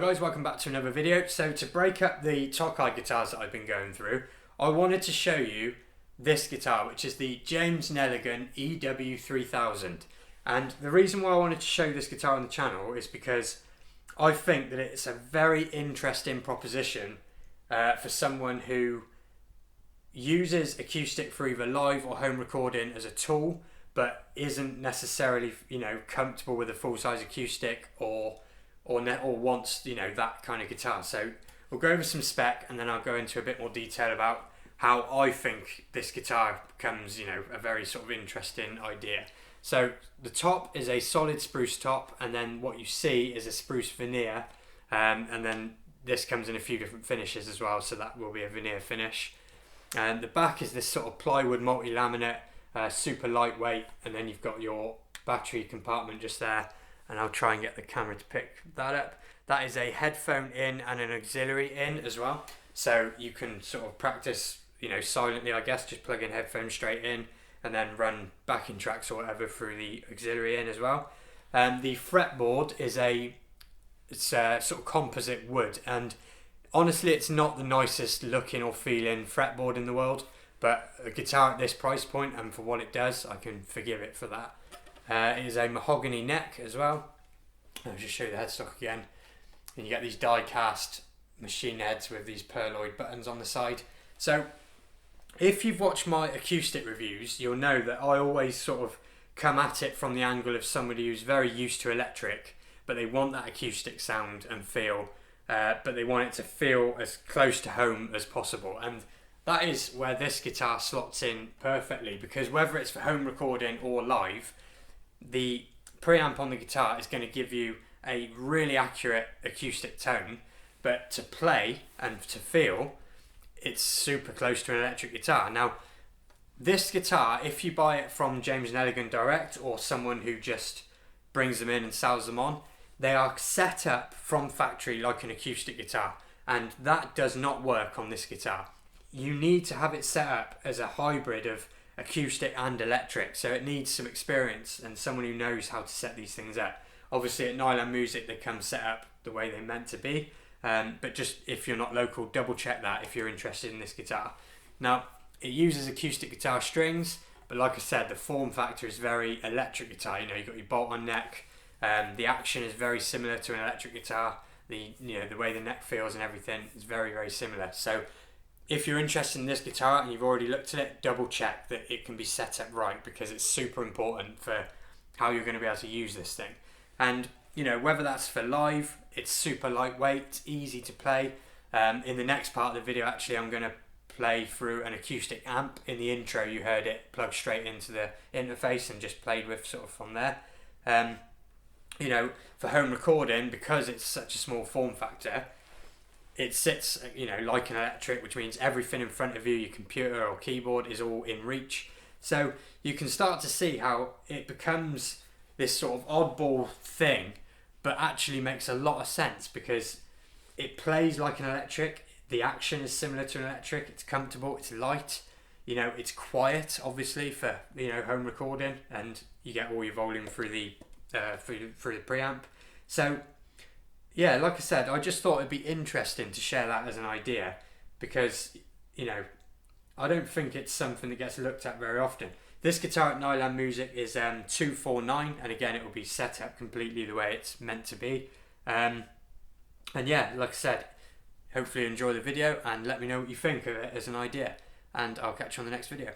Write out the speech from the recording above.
guys, welcome back to another video. So to break up the Tokai guitars that I've been going through, I wanted to show you this guitar, which is the James Nelligan EW3000. And the reason why I wanted to show this guitar on the channel is because I think that it's a very interesting proposition for someone who uses acoustic for either live or home recording as a tool, but isn't necessarily, comfortable with a full-size acoustic or wants, that kind of guitar. So we'll go over some spec and then I'll go into a bit more detail about how I think this guitar becomes, a very sort of interesting idea. So the top is a solid spruce top, and then what you see is a spruce veneer, and then this comes in a few different finishes as well, so that will be a veneer finish. And the back is this sort of plywood multi-laminate, super lightweight, and then you've got your battery compartment just there, and I'll try and get the camera to pick that up. That is a headphone in and an auxiliary in as well, so you can sort of practice, silently, I guess, just plug in headphones straight in and then run backing tracks or whatever through the auxiliary in as well. The fretboard is it's a sort of composite wood, and honestly it's not the nicest looking or feeling fretboard in the world, but a guitar at this price point and for what it does, I can forgive it for that. It is a mahogany neck as well. I'll just show you the headstock again. And you get these die cast machine heads with these pearloid buttons on the side. So if you've watched my acoustic reviews, you'll know that I always sort of come at it from the angle of somebody who's very used to electric, but they want that acoustic sound and feel, but they want it to feel as close to home as possible. And that is where this guitar slots in perfectly, because whether it's for home recording or live, the preamp on the guitar is going to give you a really accurate acoustic tone, but to play and to feel, it's super close to an electric guitar. Now, this guitar, if you buy it from James Nelligan direct or someone who just brings them in and sells them on, they are set up from factory like an acoustic guitar, and that does not work on this guitar. You need to have it set up as a hybrid of acoustic and electric, so it needs some experience and someone who knows how to set these things up. Obviously at Nyland Music they come set up the way they're meant to be, but just if you're not local, double check that if you're interested in this guitar. Now, it uses acoustic guitar strings, but like I said, the form factor is very electric guitar. You've got your bolt-on neck, the action is very similar to an electric guitar, the way the neck feels and everything is very, very similar. So if you're interested in this guitar and you've already looked at it, double check that it can be set up right, because it's super important for how you're going to be able to use this thing. And whether that's for live, it's super lightweight, it's easy to play. In the next part of the video, actually, I'm going to play through an acoustic amp. In the intro, you heard it plug straight into the interface and just played with sort of from there. For home recording, because it's such a small form factor, it sits, like an electric, which means everything in front of you, your computer or keyboard, is all in reach. So you can start to see how it becomes this sort of oddball thing, but actually makes a lot of sense because it plays like an electric. The action is similar to an electric. It's comfortable. It's light. It's quiet, obviously, for home recording, and you get all your volume through the through the preamp. So yeah, like I said, I just thought it'd be interesting to share that as an idea, because I don't think it's something that gets looked at very often. This guitar at Nyland Music is 249, and again, it will be set up completely the way it's meant to be. And yeah, like I said, hopefully you enjoy the video and let me know what you think of it as an idea, and I'll catch you on the next video.